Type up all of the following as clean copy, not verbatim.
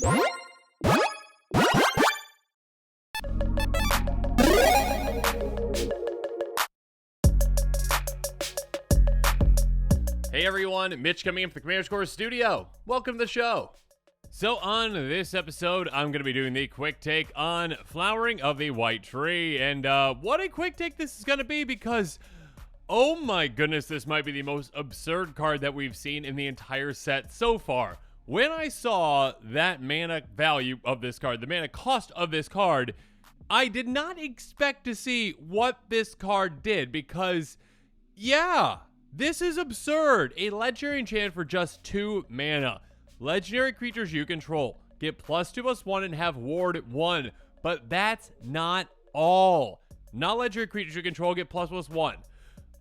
Hey everyone, Mitch coming in from the Commander Score Studio. Welcome to the show. So on this episode, I'm going to be doing the quick take on Flowering of the White Tree. And what a quick take this is going to be, because oh my goodness, this might be the most absurd card that we've seen in the entire set so far. When I saw that mana value of this card, the mana cost of this card, I did not expect to see what this card did, because yeah, this is absurd. A legendary enchant for just 2 mana. Legendary creatures you control get +2/+1 and have ward 1. But that's not all. Not legendary creatures you control get ++1.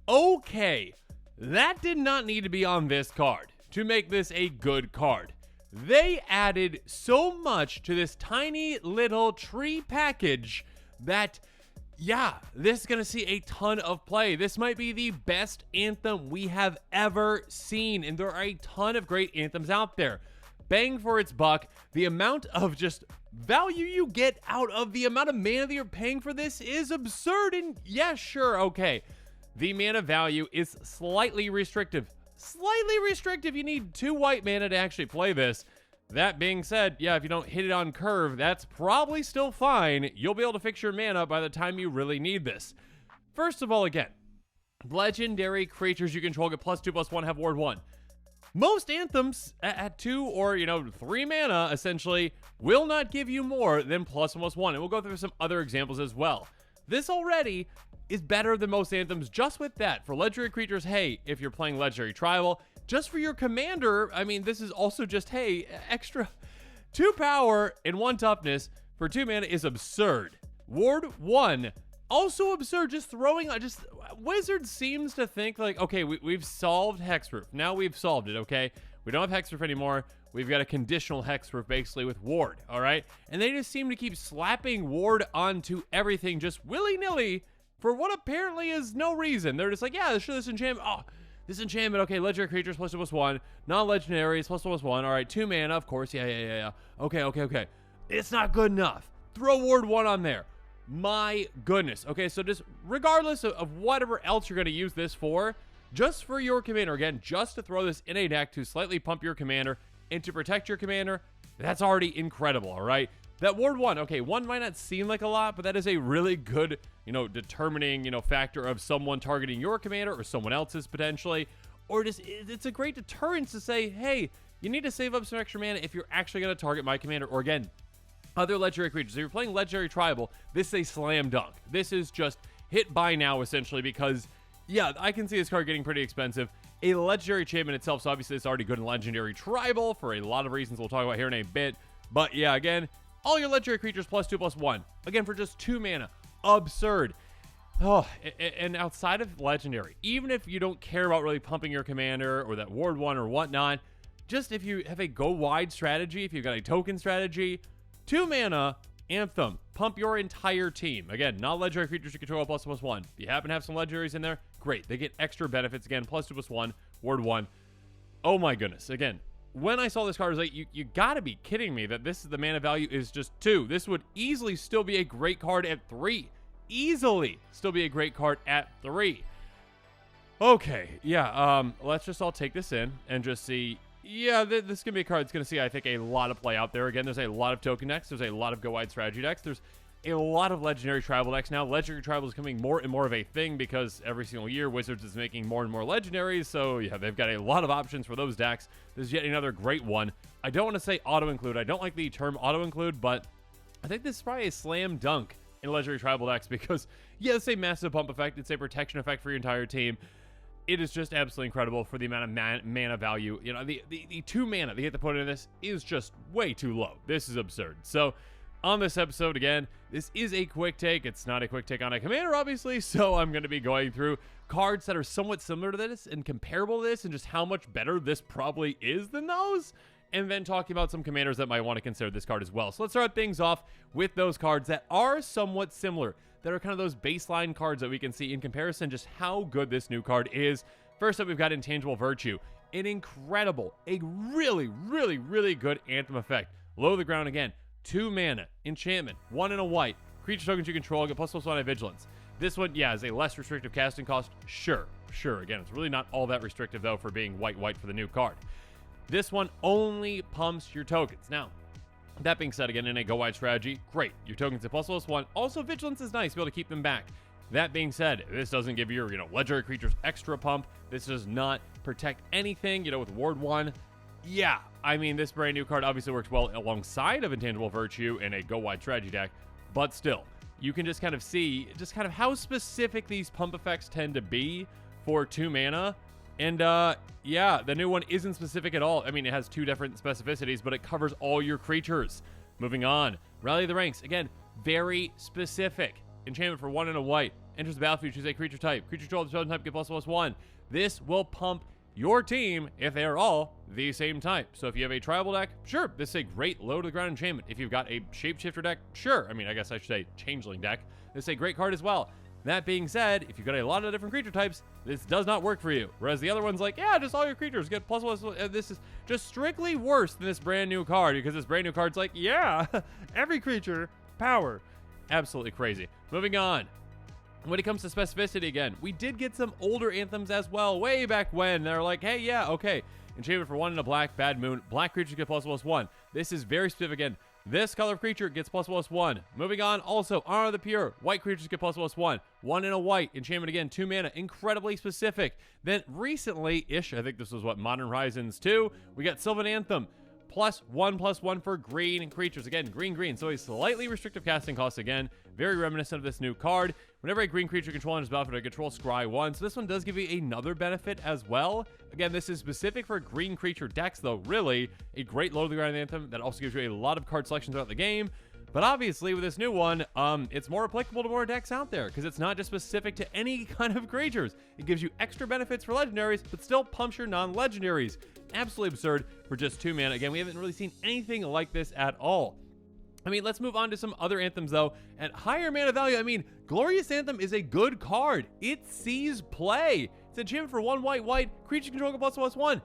Okay, that did not need to be on this card to make this a good card. They added so much to this tiny little tree package that, yeah, this is going to see a ton of play. This might be the best anthem we have ever seen, and there are a ton of great anthems out there. Bang for its buck. The amount of just value you get out of the amount of mana that you're paying for this is absurd, and yeah, sure, okay. The mana value is slightly restrictive. Slightly restrictive. You need 2 white mana to actually play this. That being said, yeah, if you don't hit it on curve, that's probably still fine. You'll be able to fix your mana by the time you really need this. First of all, again, legendary creatures you control get +2/+1, have ward 1. Most anthems at 2 or 3 mana essentially will not give you more than +1/+1, and we'll go through some other examples as well. This already is better than most anthems just with that. For legendary creatures, hey, if you're playing legendary tribal, just for your commander, I mean, this is also just, hey, extra 2 power and 1 toughness for 2 mana is absurd. Ward 1, also absurd. Just throwing, Wizard seems to think like, okay, we've solved Hexproof. Now we've solved it, okay? We don't have Hexproof anymore. We've got a conditional Hexproof basically with Ward, all right? And they just seem to keep slapping Ward onto everything just willy-nilly for what apparently is no reason. They're just like, yeah, sure, this enchantment, oh, this enchantment, okay, legendary creatures +2/+1, non-legendaries +1/+1, all right, 2 mana, of course, yeah. Okay. It's not good enough. Throw ward 1 on there. My goodness. Okay, so just regardless of whatever else you're going to use this for, just for your commander, again, just to throw this in a deck to slightly pump your commander and to protect your commander, that's already incredible, all right? That ward 1, okay, 1 might not seem like a lot, but that is a really good, determining, factor of someone targeting your commander or someone else's potentially. Or just, it's a great deterrence to say, hey, you need to save up some extra mana if you're actually going to target my commander, or again, other legendary creatures. If you're playing legendary tribal, this is a slam dunk. This is just hit buy now, essentially, because, yeah, I can see this card getting pretty expensive. A legendary enchantment itself, so obviously it's already good in legendary tribal for a lot of reasons we'll talk about here in a bit. But yeah, again, all your legendary creatures +2/+1. Again, for just 2 mana. Absurd. Oh, and outside of legendary, even if you don't care about really pumping your commander or that ward 1 or whatnot, just if you have a go wide strategy, if you've got a token strategy, 2 mana, Anthem, pump your entire team. Again, not legendary creatures you control +1/+1. If you happen to have some legendaries in there, great. They get extra benefits. Again, +2/+1, ward 1. Oh my goodness. Again, when I saw this card, I was like, you gotta be kidding me that this is the mana value is just 2. This would easily still be a great card at 3. Easily still be a great card at 3. Okay, yeah, let's just all take this in and just see. Yeah, this is going to be a card that's going to see, I think, a lot of play out there. Again, there's a lot of token decks. There's a lot of go-wide strategy decks. There's a lot of legendary tribal decks now. Legendary tribal is becoming more and more of a thing because every single year Wizards is making more and more legendaries. So, yeah, they've got a lot of options for those decks. There's yet another great one. I don't want to say auto-include. I don't like the term auto-include, but I think this is probably a slam dunk in legendary tribal decks because, yeah, it's a massive pump effect. It's a protection effect for your entire team. It is just absolutely incredible for the amount of mana value. You know, the 2 mana they get to put into this is just way too low. This is absurd. So, on this episode, again, this is a quick take. It's not a quick take on a commander, obviously, so I'm going to be going through cards that are somewhat similar to this and comparable to this and just how much better this probably is than those, and then talking about some commanders that might want to consider this card as well. So let's start things off with those cards that are somewhat similar, that are kind of those baseline cards that we can see in comparison just how good this new card is. First up, we've got Intangible Virtue. An incredible, a really, really, really good Anthem effect. Low to the ground again. 2 mana, enchantment, 1 and a white. Creature tokens you control get ++1 at vigilance. This one, yeah, is a less restrictive casting cost. Sure. Again, it's really not all that restrictive, though, for being white for the new card. This one only pumps your tokens. Now, that being said, again, in a go-wide strategy, great. Your tokens at ++1. Also, vigilance is nice, be able to keep them back. That being said, this doesn't give your, legendary creatures extra pump. This does not protect anything, with Ward 1. Yeah, I mean, this brand new card obviously works well alongside of Intangible Virtue in a go-wide strategy deck, but still, you can just kind of see just kind of how specific these pump effects tend to be for 2 mana. And yeah, the new one isn't specific at all. I mean, it has 2 different specificities, but it covers all your creatures. Moving on, Rally the Ranks. Again, very specific. Enchantment for 1 and a white. Enters the battlefield, choose a creature type. Creature control of the chosen type, get ++1. This will pump your team if they are all the same type. So if you have a tribal deck, sure, this is a great low to the ground enchantment. If you've got a shapeshifter deck, sure. I mean, I guess I should say changeling deck. This is a great card as well. That being said, if you've got a lot of different creature types, this does not work for you. Whereas the other one's like, yeah, just all your creatures get ++1. This is just strictly worse than this brand new card, because this brand new card's like, yeah, every creature, power. Absolutely crazy. Moving on. When it comes to specificity again, we did get some older anthems as well, way back when. They're like, hey, yeah, okay. Enchantment for 1 and a black, Bad Moon. Black creatures get ++1. This is very specific again. This color of creature gets ++1. Moving on, also, Honor of the Pure. White creatures get ++1. 1 and a white. Enchantment again, 2 mana. Incredibly specific. Then recently-ish, I think this was what, Modern Horizons 2, we got Sylvan Anthem. +1/+1 for green creatures. Again, green. So a slightly restrictive casting cost again. Very reminiscent of this new card. Whenever a green creature control enters battlefield, I control scry 1. So this one does give you another benefit as well. Again, this is specific for green creature decks, though, really. A great low to the ground anthem that also gives you a lot of card selection throughout the game. But obviously, with this new one, it's more applicable to more decks out there, because it's not just specific to any kind of creatures. It gives you extra benefits for legendaries, but still pumps your non-legendaries. Absolutely absurd for just 2 mana. Again, we haven't really seen anything like this at all. I mean, let's move on to some other anthems, though. At higher mana value, I mean, Glorious Anthem is a good card. It sees play. It's enchantment for 1 white, creature control get ++1.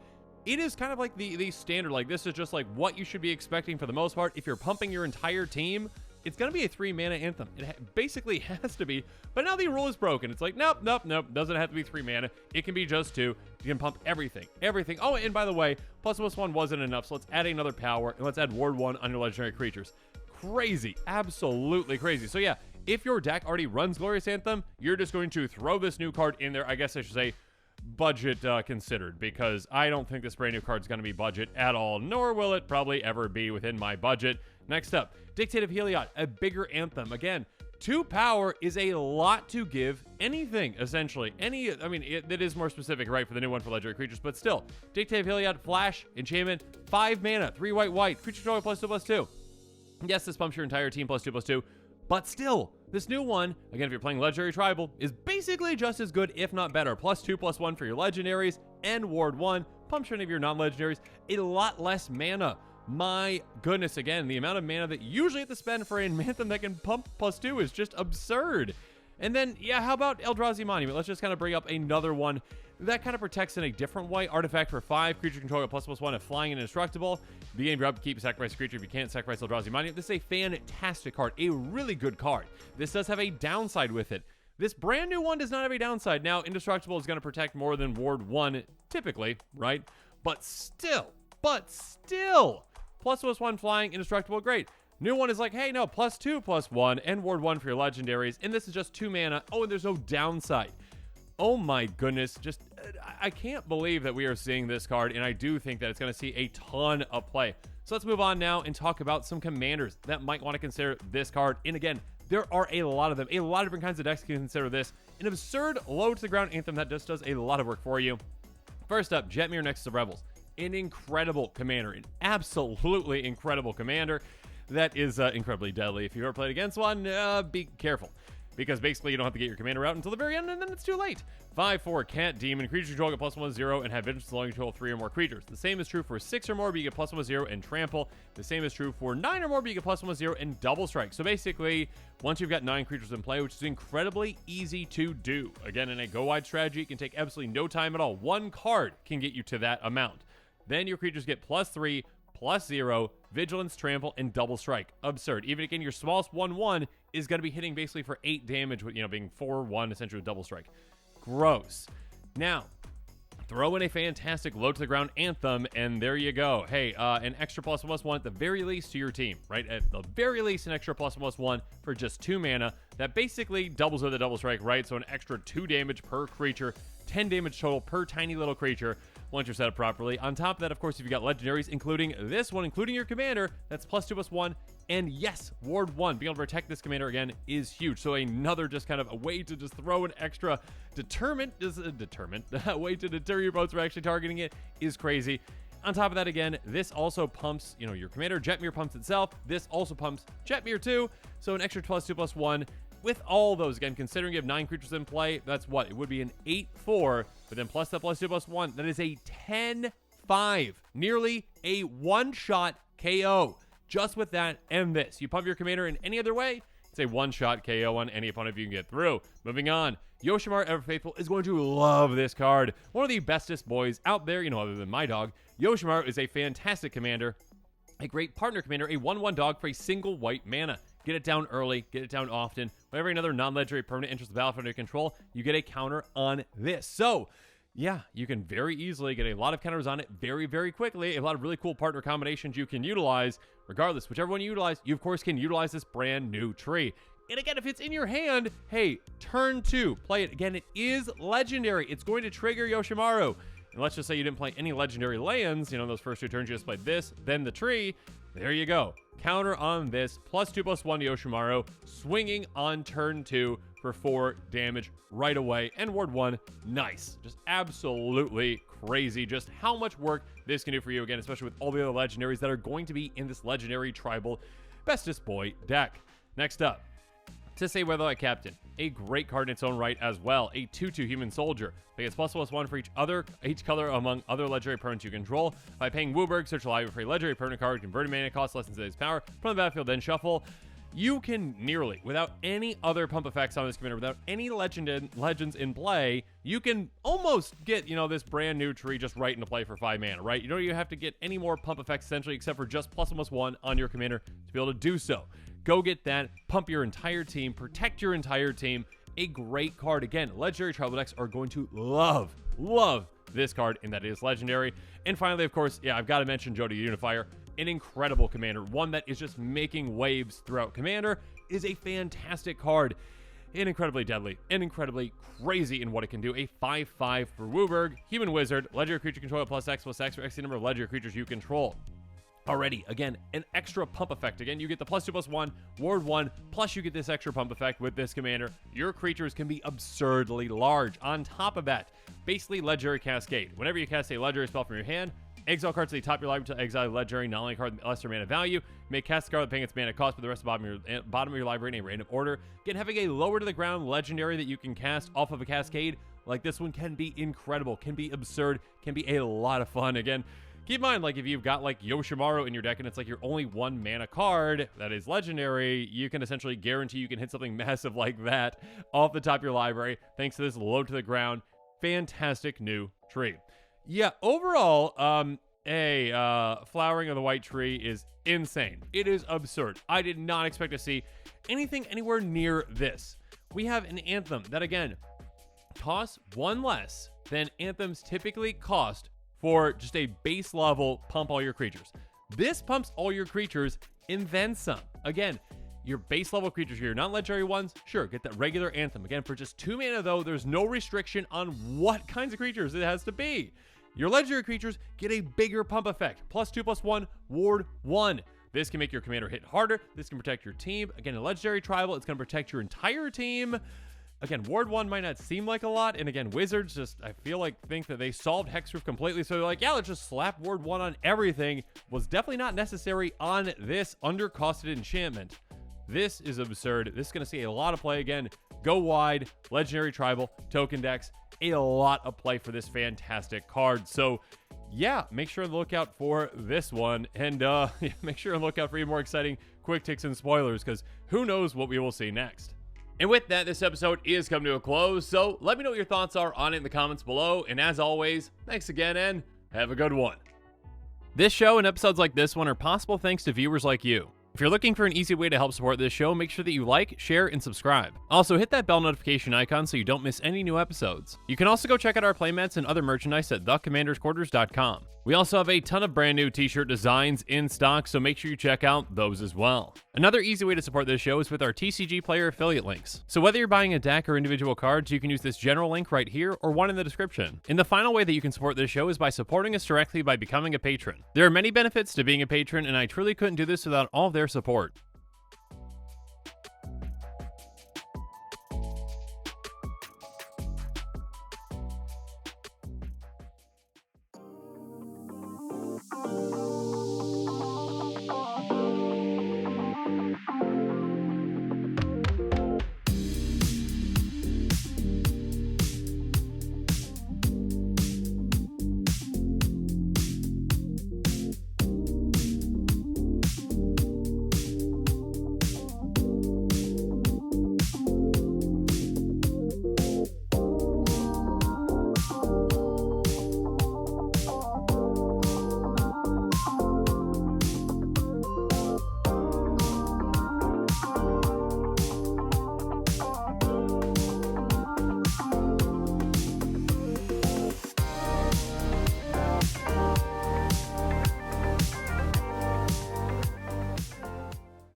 It is kind of like the standard. Like, this is just like what you should be expecting for the most part. If you're pumping your entire team, it's going to be a 3 mana anthem. It basically has to be. But now the rule is broken. It's like, nope. Doesn't have to be 3 mana. It can be just 2. You can pump everything. Oh, and by the way, ++1 wasn't enough. So let's add another power, and let's add Ward 1 on your legendary creatures. Crazy. Absolutely crazy. So yeah, if your deck already runs Glorious Anthem, you're just going to throw this new card in there. I guess I should say budget considered, because I don't think this brand new card is going to be budget at all, nor will it probably ever be within my budget. Next up, Dictate of Heliod, a bigger anthem. Again, 2 power is a lot to give anything, essentially. It is more specific, right, for the new one for legendary creatures, but still. Dictate of Heliod, flash, enchantment, 5 mana, 3 white, creature control +2/+2. Yes, this pumps your entire team +2/+2, but still, this new one, again, if you're playing Legendary Tribal, is basically just as good, if not better. +2/+1 for your legendaries, and Ward 1, pumps any of your non-legendaries, a lot less mana. My goodness, again, the amount of mana that you usually have to spend for an anthem that can pump +2 is just absurd. And then, yeah, how about Eldrazi Monument? Let's just kind of bring up another one that kind of protects in a different way. Artifact for 5, creature control at ++1 and flying and indestructible. Beginning of keep sacrifice a creature if you can't sacrifice Eldrazi Monument. This is a fantastic card, a really good card. This does have a downside with it. This brand new one does not have a downside. Now, indestructible is going to protect more than Ward 1, typically, right? But still, ++1 flying, indestructible, great. New one is like, hey, no, +2/+1 and Ward 1 for your legendaries, and this is just 2 mana. Oh, and there's no downside. Oh my goodness, just, I can't believe that we are seeing this card, and I do think that it's going to see a ton of play. So let's move on now and talk about some commanders that might want to consider this card. And again, there are a lot of them. A lot of different kinds of decks can consider this. An absurd low to the ground anthem that just does a lot of work for you. First up, Jetmir Nexus of Rebels. An incredible commander, an absolutely incredible commander that is incredibly deadly. If you've ever played against one, be careful, because basically you don't have to get your commander out until the very end, and then it's too late. 5/4 Cat Demon. Creature control get +1/0 and have vigilance along control 3 or more creatures. The same is true for 6 or more, but you get +1/0 and trample. The same is true for 9 or more, but you get +1/0 and double strike. So basically, once you've got 9 creatures in play, which is incredibly easy to do. Again, in a go-wide strategy, it can take absolutely no time at all. One card can get you to that amount. Then your creatures get +3, +0, Vigilance, Trample, and Double Strike. Absurd. Even again, your smallest 1/1 is going to be hitting basically for 8 damage, with, being 4/1 essentially with Double Strike. Gross. Now, throw in a fantastic low to the ground Anthem, and there you go. Hey, an extra +1/+1 at the very least to your team, right? At the very least, an extra +1/+1 for just 2 mana. That basically doubles with the Double Strike, right? So an extra 2 damage per creature, 10 damage total per tiny little creature once you're set up properly. On top of that, of course, if you've got legendaries, including this one, including your commander, that's +2/+1. And yes, Ward 1, being able to protect this commander again is huge. So another just kind of a way to just throw an extra a way to deter your opponents from actually targeting it is crazy. On top of that, again, this also pumps, your commander. Jetmir pumps itself. This also pumps Jetmir too. So an extra +2/+1. With all those, again, considering you have 9 creatures in play, that's what? It would be an 8/4, but then plus that +2/+1, that is a 10/5. Nearly a one-shot KO. Just with that and this. You pump your commander in any other way, it's a one-shot KO on any opponent you can get through. Moving on, Yoshimaru Everfaithful is going to love this card. One of the bestest boys out there, other than my dog. Yoshimaru is a fantastic commander, a great partner commander, a 1/1 dog for a single white mana. Get it down early, get it down often. Whenever another non-legendary permanent enters the battlefield under your control, you get a counter on this. So, yeah, you can very easily get a lot of counters on it very, very quickly. A lot of really cool partner combinations you can utilize. Regardless, whichever one you utilize, you of course can utilize this brand new tree. And again, if it's in your hand, hey, turn 2, play it. Again, it is legendary. It's going to trigger Yoshimaru. And let's just say you didn't play any legendary lands, those first 2 turns you just played this, then the tree. There you go. Counter on this, +2/+1 to Yoshimaru, swinging on turn 2 for 4 damage right away. And Ward 1, nice. Just absolutely crazy just how much work this can do for you, again, especially with all the other legendaries that are going to be in this legendary tribal bestest boy deck. Next up, to say Weatherlight Captain, a great card in its own right as well. A 2/2 human soldier. They get +1/+1 for each color among other legendary permanents you control. By paying Wooburg, search a library for a legendary permanent card, converting mana cost less than today's power from the battlefield, then shuffle. You can nearly, without any other pump effects on this commander, without any legends in play, you can almost get, this brand new tree just right into play for 5 mana, right? You don't even have to get any more pump effects essentially, except for just +1/+1 on your commander to be able to do so. Go get that, pump your entire team, protect your entire team. A great card. Again, legendary tribal decks are going to love this card, and that is legendary. And finally, of course, yeah, I've got to mention Jody Unifier, an incredible commander, one that is just making waves throughout Commander, is a fantastic card, and incredibly deadly, and incredibly crazy in what it can do. A 5/5 for Wooburg, human wizard, legendary creature control +X for X the number of legendary creatures you control. Already, again, an extra pump effect. Again, you get the +2/+1, Ward 1, plus you get this extra pump effect with this commander. Your creatures can be absurdly large. On top of that, basically legendary cascade. Whenever you cast a legendary spell from your hand, exile cards to the top of your library to exile a legendary non-land card with lesser mana value. You may cast a card with paying its mana cost, but the rest of the bottom of your library in a random order. Again, having a lower to the ground legendary that you can cast off of a cascade like this one can be incredible, can be absurd, can be a lot of fun. Again, keep in mind, if you've got Yoshimaru in your deck and it's your only 1 mana card that is legendary, you can essentially guarantee you can hit something massive like that off the top of your library thanks to this low to the ground, fantastic new tree. Yeah, overall, Flowering of the White Tree is insane. It is absurd. I did not expect to see anything anywhere near this. We have an Anthem that, again, costs 1 less than Anthems typically cost for just a base level pump all your creatures. This pumps all your creatures and then some. Again, your base level creatures here, not legendary ones, sure, get that regular Anthem. Again, for just 2 mana though, there's no restriction on what kinds of creatures it has to be. Your legendary creatures get a bigger pump effect, +2/+1, Ward 1. This can make your commander hit harder. This can protect your team. Again, a legendary tribal, it's going to protect your entire team. Again, Ward 1 might not seem like a lot, and again, Wizards just, I feel think that they solved Hexproof completely, so they're like, yeah, let's just slap Ward 1 on everything. Was definitely not necessary on this undercosted enchantment. This is absurd. This is going to see a lot of play again. Go wide, legendary tribal, token decks, a lot of play for this fantastic card. So yeah, make sure to look out for this one, and make sure to look out for even more exciting quick ticks and spoilers, because who knows what we will see next. And with that, this episode is coming to a close, so let me know what your thoughts are on it in the comments below, and as always, thanks again, and have a good one. This show and episodes like this one are possible thanks to viewers like you. If you're looking for an easy way to help support this show, make sure that you like, share, and subscribe. Also, hit that bell notification icon so you don't miss any new episodes. You can also go check out our playmats and other merchandise at thecommandersquarters.com. We also have a ton of brand new t-shirt designs in stock, so make sure you check out those as well. Another easy way to support this show is with our TCG player affiliate links. So whether you're buying a deck or individual cards, you can use this general link right here or one in the description. And the final way that you can support this show is by supporting us directly by becoming a patron. There are many benefits to being a patron, and I truly couldn't do this without all of their support.